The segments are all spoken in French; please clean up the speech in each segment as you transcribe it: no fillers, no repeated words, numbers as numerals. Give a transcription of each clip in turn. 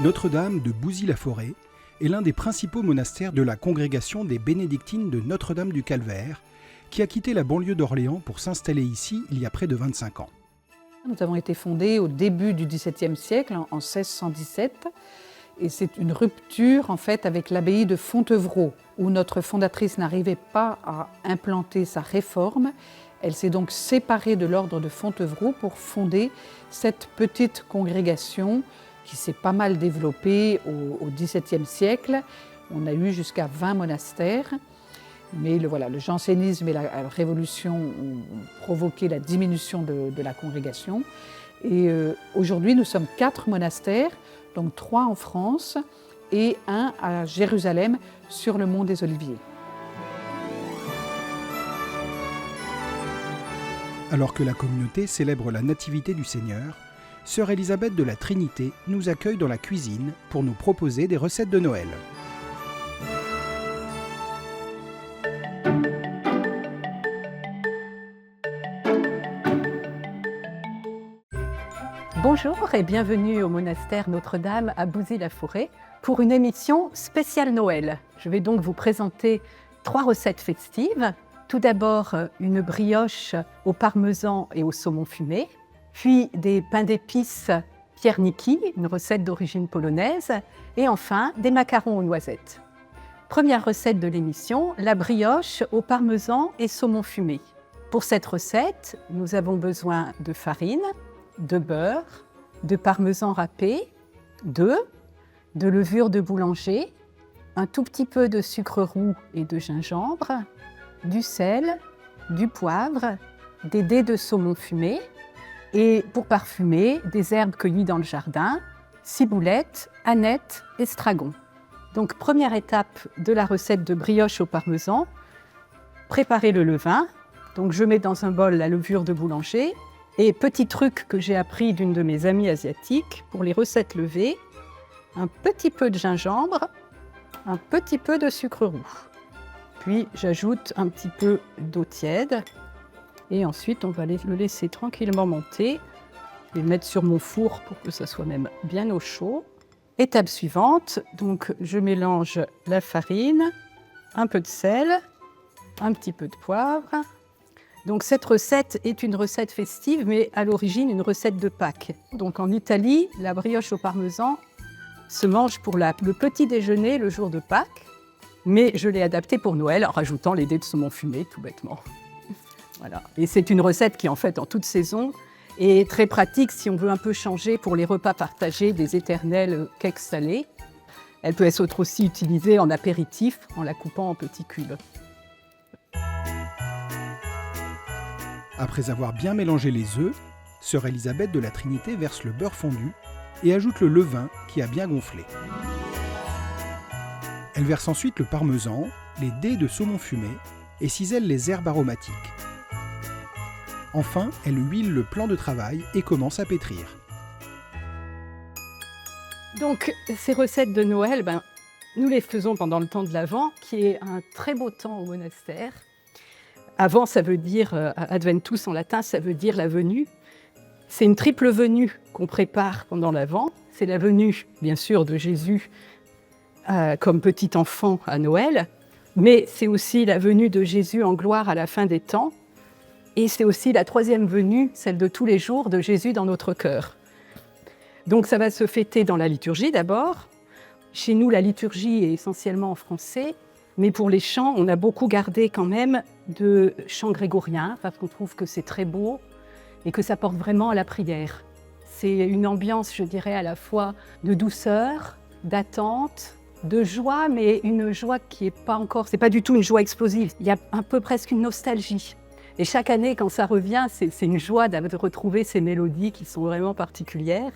Notre-Dame de Bouzy-la-Forêt est l'un des principaux monastères de la congrégation des Bénédictines de Notre-Dame du Calvaire, qui a quitté la banlieue d'Orléans pour s'installer ici il y a près de 25 ans. Nous avons été fondés au début du XVIIe siècle, en 1617, et c'est une rupture en fait avec l'abbaye de Fontevraud, où notre fondatrice n'arrivait pas à implanter sa réforme. Elle s'est donc séparée de l'ordre de Fontevraud pour fonder cette petite congrégation qui s'est pas mal développée au XVIIe siècle. On a eu jusqu'à 20 monastères, mais le jansénisme et la Révolution ont provoqué la diminution de la congrégation. Et aujourd'hui, nous sommes 4 monastères, donc 3 en France et 1 à Jérusalem, sur le mont des Oliviers. Alors que la communauté célèbre la nativité du Seigneur, Sœur Élisabeth de la Trinité nous accueille dans la cuisine pour nous proposer des recettes de Noël. Bonjour et bienvenue au monastère Notre-Dame à Bouzy-la-Forêt pour une émission spéciale Noël. Je vais donc vous présenter 3 recettes festives. Tout d'abord, une brioche au parmesan et au saumon fumé, puis des pains d'épices pierniki, une recette d'origine polonaise, et enfin des macarons aux noisettes. Première recette de l'émission, la brioche au parmesan et saumon fumé. Pour cette recette, nous avons besoin de farine, de beurre, de parmesan râpé, d'œufs, de levure de boulanger, un tout petit peu de sucre roux et de gingembre, du sel, du poivre, des dés de saumon fumé et pour parfumer, des herbes cueillies dans le jardin, ciboulette, aneth, estragon. Donc première étape de la recette de brioche au parmesan, préparer le levain. Donc je mets dans un bol la levure de boulanger et petit truc que j'ai appris d'une de mes amies asiatiques, pour les recettes levées, un petit peu de gingembre, un petit peu de sucre roux. Puis j'ajoute un petit peu d'eau tiède et ensuite on va le laisser tranquillement monter. Je vais le mettre sur mon four pour que ça soit même bien au chaud. Étape suivante, donc je mélange la farine, un peu de sel, un petit peu de poivre. Donc cette recette est une recette festive, mais à l'origine une recette de Pâques. Donc en Italie, la brioche au parmesan se mange pour le petit déjeuner le jour de Pâques. Mais je l'ai adaptée pour Noël en rajoutant les dés de saumon fumé, tout bêtement. Voilà. Et c'est une recette qui, en fait, en toute saison, est très pratique si on veut un peu changer pour les repas partagés des éternels cakes salés. Elle peut être aussi utilisée en apéritif en la coupant en petits cubes. Après avoir bien mélangé les œufs, Sœur Élisabeth de la Trinité verse le beurre fondu et ajoute le levain qui a bien gonflé. Elle verse ensuite le parmesan, les dés de saumon fumé et cisèle les herbes aromatiques. Enfin, elle huile le plan de travail et commence à pétrir. Donc, ces recettes de Noël, nous les faisons pendant le temps de l'Avent, qui est un très beau temps au monastère. Avant, ça veut dire, Adventus en latin, ça veut dire la venue. C'est une triple venue qu'on prépare pendant l'Avent. C'est la venue, bien sûr, de Jésus comme petit enfant à Noël, mais c'est aussi la venue de Jésus en gloire à la fin des temps, et c'est aussi la 3e venue, celle de tous les jours, de Jésus dans notre cœur. Donc ça va se fêter dans la liturgie d'abord. Chez nous, la liturgie est essentiellement en français, mais pour les chants, on a beaucoup gardé quand même de chants grégoriens, parce qu'on trouve que c'est très beau et que ça porte vraiment à la prière. C'est une ambiance, je dirais, à la fois de douceur, d'attente, de joie, mais une joie qui est pas encore, c'est pas du tout une joie explosive. Il y a un peu presque une nostalgie. Et chaque année, quand ça revient, c'est une joie de retrouver ces mélodies qui sont vraiment particulières.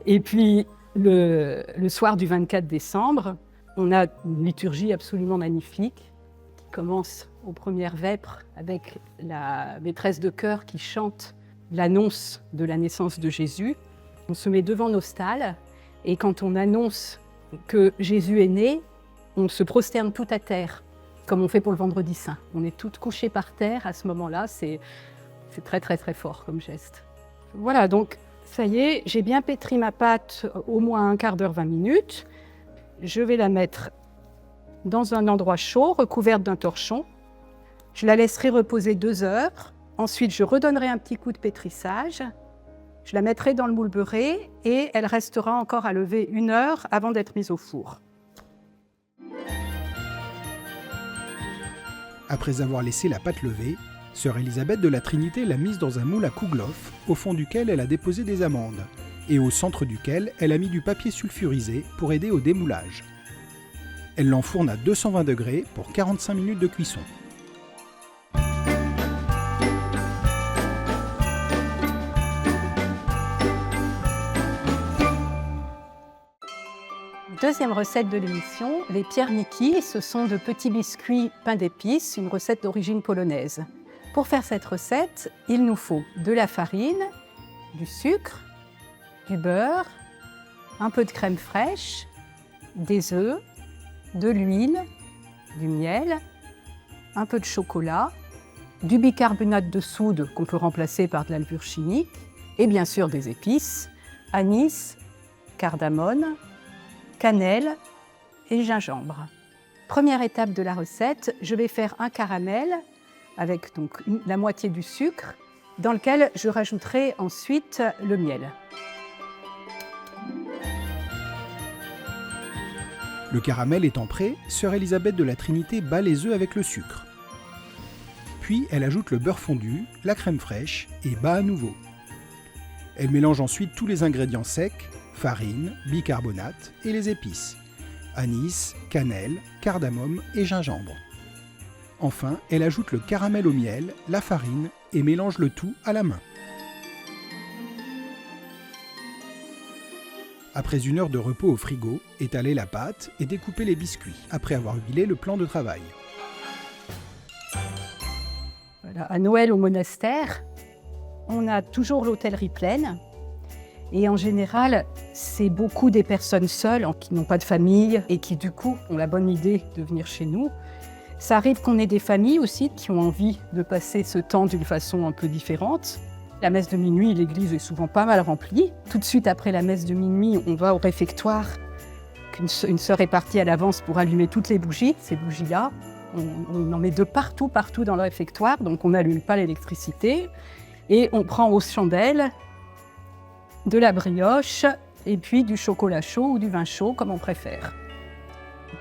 Et puis, le soir du 24 décembre, on a une liturgie absolument magnifique qui commence aux premières vêpres avec la maîtresse de chœur qui chante l'annonce de la naissance de Jésus. On se met devant nos stalles et quand on annonce que Jésus est né, on se prosterne tout à terre, comme on fait pour le Vendredi Saint. On est toutes couchées par terre à ce moment-là, c'est très très très fort comme geste. Voilà, donc Ça y est, j'ai bien pétri ma pâte au moins un quart d'heure, 20 minutes. Je vais la mettre dans un endroit chaud, recouverte d'un torchon. Je la laisserai reposer 2 heures. Ensuite, je redonnerai un petit coup de pétrissage. Je la mettrai dans le moule beurré et elle restera encore à lever 1 heure avant d'être mise au four. Après avoir laissé la pâte lever, sœur Élisabeth de la Trinité l'a mise dans un moule à kouglof, au fond duquel elle a déposé des amandes, et au centre duquel elle a mis du papier sulfurisé pour aider au démoulage. Elle l'enfourne à 220 degrés pour 45 minutes de cuisson. Deuxième recette de l'émission, les pierniki, ce sont de petits biscuits pain d'épices, une recette d'origine polonaise. Pour faire cette recette, il nous faut de la farine, du sucre, du beurre, un peu de crème fraîche, des œufs, de l'huile, du miel, un peu de chocolat, du bicarbonate de soude qu'on peut remplacer par de la levure chimique et bien sûr des épices, anis, cardamone, cannelle et gingembre. Première étape de la recette, je vais faire un caramel avec donc la moitié du sucre dans lequel je rajouterai ensuite le miel. Le caramel étant prêt, sœur Élisabeth de la Trinité bat les œufs avec le sucre. Puis elle ajoute le beurre fondu, la crème fraîche et bat à nouveau. Elle mélange ensuite tous les ingrédients secs, farine, bicarbonate et les épices, anis, cannelle, cardamome et gingembre. Enfin, elle ajoute le caramel au miel, la farine et mélange le tout à la main. Après 1 heure de repos au frigo, étalez la pâte et découpez les biscuits, après avoir huilé le plan de travail. Voilà, à Noël au monastère, on a toujours l'hôtellerie pleine. Et en général, c'est beaucoup des personnes seules qui n'ont pas de famille et qui du coup ont la bonne idée de venir chez nous. Ça arrive qu'on ait des familles aussi qui ont envie de passer ce temps d'une façon un peu différente. La messe de minuit, l'église est souvent pas mal remplie. Tout de suite après la messe de minuit, on va au réfectoire. Une sœur est partie à l'avance pour allumer toutes les bougies, ces bougies-là. On en met de partout dans le réfectoire, donc on n'allume pas l'électricité. Et on prend aux chandelles de la brioche et puis du chocolat chaud ou du vin chaud, comme on préfère.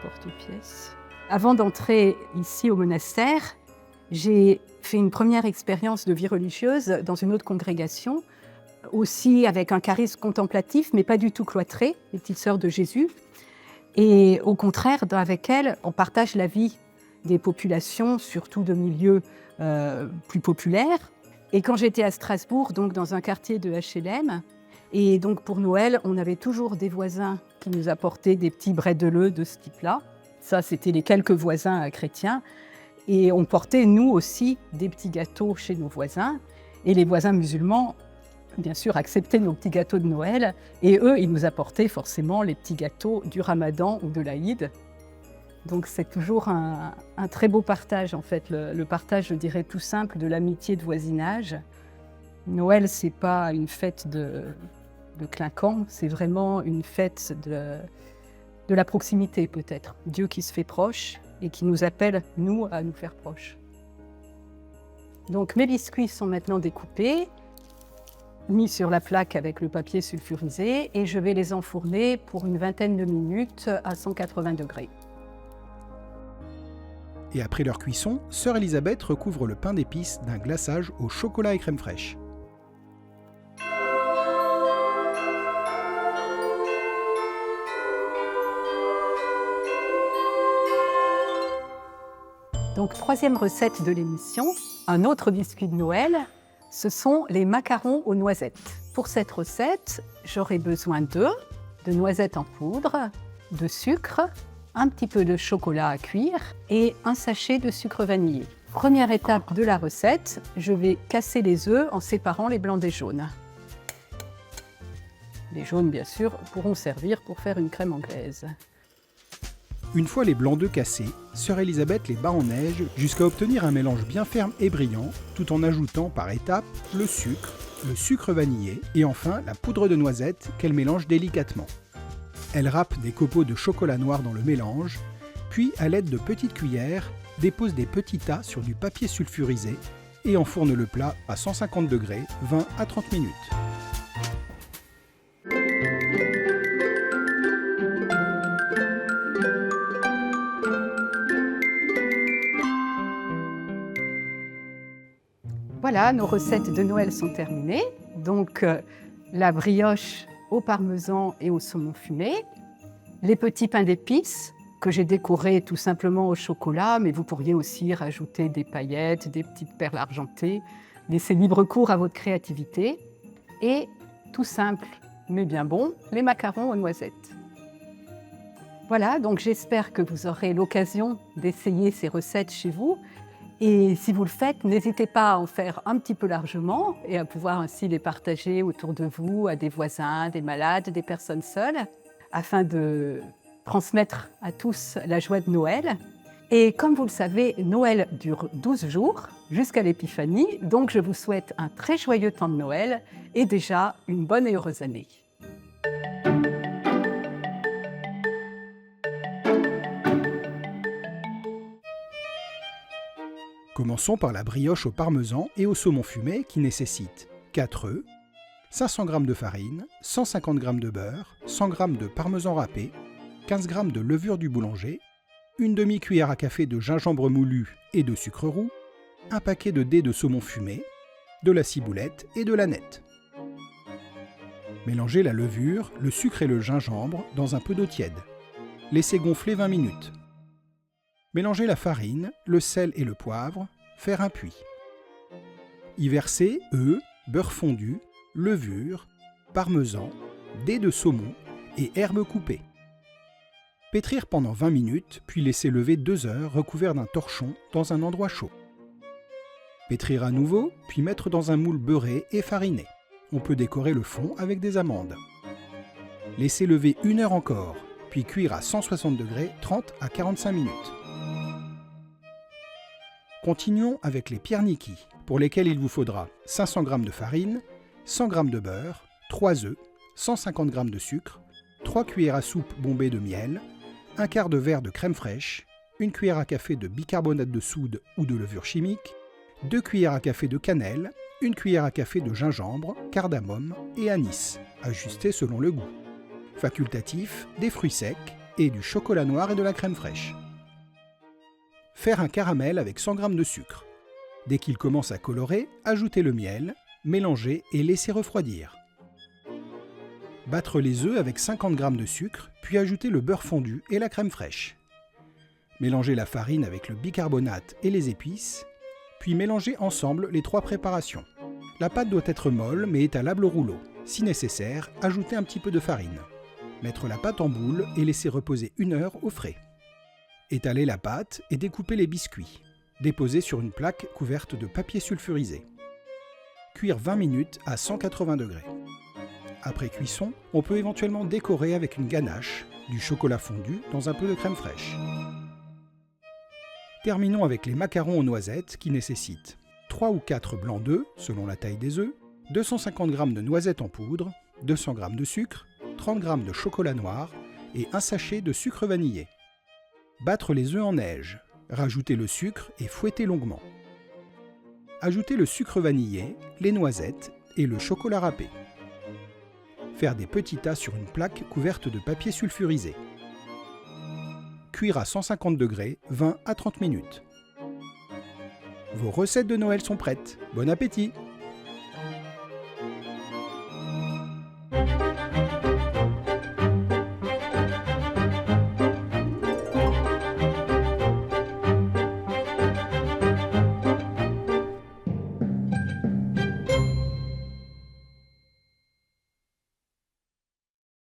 Porte-pièce. Avant d'entrer ici au monastère, j'ai fait une première expérience de vie religieuse dans une autre congrégation, aussi avec un charisme contemplatif, mais pas du tout cloîtré, les petites sœurs de Jésus. Et au contraire, avec elles, on partage la vie des populations, surtout de milieux plus populaires. Et quand j'étais à Strasbourg, donc dans un quartier de HLM, et donc pour Noël, on avait toujours des voisins qui nous apportaient des petits breddeleux de ce type-là. Ça, c'était les quelques voisins chrétiens. Et on portait, nous aussi, des petits gâteaux chez nos voisins. Et les voisins musulmans, bien sûr, acceptaient nos petits gâteaux de Noël. Et eux, ils nous apportaient forcément les petits gâteaux du Ramadan ou de l'Aïd. Donc c'est toujours un très beau partage, en fait. Le partage, je dirais, tout simple de l'amitié de voisinage. Noël, c'est pas une fête de clinquant, c'est vraiment une fête de la proximité, peut-être. Dieu qui se fait proche et qui nous appelle, nous, à nous faire proches. Donc mes biscuits sont maintenant découpés, mis sur la plaque avec le papier sulfurisé et je vais les enfourner pour une 20aine de minutes à 180 degrés. Et après leur cuisson, sœur Élisabeth recouvre le pain d'épices d'un glaçage au chocolat et crème fraîche. Donc, troisième recette de l'émission, un autre biscuit de Noël, ce sont les macarons aux noisettes. Pour cette recette, j'aurai besoin de noisettes en poudre, de sucre, un petit peu de chocolat à cuire et un sachet de sucre vanillé. Première étape de la recette, je vais casser les œufs en séparant les blancs des jaunes. Les jaunes, bien sûr, pourront servir pour faire une crème anglaise. Une fois les blancs d'œufs cassés, sœur Élisabeth les bat en neige jusqu'à obtenir un mélange bien ferme et brillant, tout en ajoutant par étapes le sucre, le sucre vanillé et enfin la poudre de noisette qu'elle mélange délicatement. Elle râpe des copeaux de chocolat noir dans le mélange, puis à l'aide de petites cuillères, dépose des petits tas sur du papier sulfurisé et enfourne le plat à 150 degrés, 20 à 30 minutes. Voilà, nos recettes de Noël sont terminées. Donc, la brioche au parmesan et au saumon fumé, les petits pains d'épices que j'ai décorés tout simplement au chocolat, mais vous pourriez aussi rajouter des paillettes, des petites perles argentées, laisser libre cours à votre créativité. Et, tout simple, mais bien bon, les macarons aux noisettes. Voilà, donc j'espère que vous aurez l'occasion d'essayer ces recettes chez vous. Et si vous le faites, n'hésitez pas à en faire un petit peu largement et à pouvoir ainsi les partager autour de vous, à des voisins, des malades, des personnes seules, afin de transmettre à tous la joie de Noël. Et comme vous le savez, Noël dure 12 jours jusqu'à l'Épiphanie, donc je vous souhaite un très joyeux temps de Noël et déjà une bonne et heureuse année. Commençons par la brioche au parmesan et au saumon fumé qui nécessite 4 œufs, 500 g de farine, 150 g de beurre, 100 g de parmesan râpé, 15 g de levure du boulanger, une demi-cuillère à café de gingembre moulu et de sucre roux, un paquet de dés de saumon fumé, de la ciboulette et de l'aneth. Mélangez la levure, le sucre et le gingembre dans un peu d'eau tiède. Laissez gonfler 20 minutes. Mélangez la farine, le sel et le poivre, faire un puits. Y versez œufs, beurre fondu, levure, parmesan, dés de saumon et herbes coupées. Pétrir pendant 20 minutes, puis laisser lever 2 heures recouvert d'un torchon dans un endroit chaud. Pétrir à nouveau, puis mettre dans un moule beurré et fariné. On peut décorer le fond avec des amandes. Laisser lever 1 heure encore, puis cuire à 160 degrés 30 à 45 minutes. Continuons avec les pierniquis, pour lesquels il vous faudra 500 g de farine, 100 g de beurre, 3 œufs, 150 g de sucre, 3 cuillères à soupe bombées de miel, un quart de verre de crème fraîche, une cuillère à café de bicarbonate de soude ou de levure chimique, 2 cuillères à café de cannelle, une cuillère à café de gingembre, cardamome et anis, ajusté selon le goût. Facultatif, des fruits secs et du chocolat noir et de la crème fraîche. Faire un caramel avec 100 g de sucre. Dès qu'il commence à colorer, ajoutez le miel, mélangez et laissez refroidir. Battre les œufs avec 50 g de sucre, puis ajouter le beurre fondu et la crème fraîche. Mélangez la farine avec le bicarbonate et les épices, puis mélangez ensemble les 3 préparations. La pâte doit être molle mais étalable au rouleau. Si nécessaire, ajoutez un petit peu de farine. Mettre la pâte en boule et laisser reposer 1 heure au frais. Étalez la pâte et découpez les biscuits. Déposez sur une plaque couverte de papier sulfurisé. Cuire 20 minutes à 180 degrés. Après cuisson, on peut éventuellement décorer avec une ganache, du chocolat fondu dans un peu de crème fraîche. Terminons avec les macarons aux noisettes qui nécessitent 3 ou 4 blancs d'œufs, selon la taille des œufs, 250 g de noisettes en poudre, 200 g de sucre, 30 g de chocolat noir et un sachet de sucre vanillé. Battre les œufs en neige, rajouter le sucre et fouetter longuement. Ajoutez le sucre vanillé, les noisettes et le chocolat râpé. Faire des petits tas sur une plaque couverte de papier sulfurisé. Cuire à 150 degrés, 20 à 30 minutes. Vos recettes de Noël sont prêtes. Bon appétit!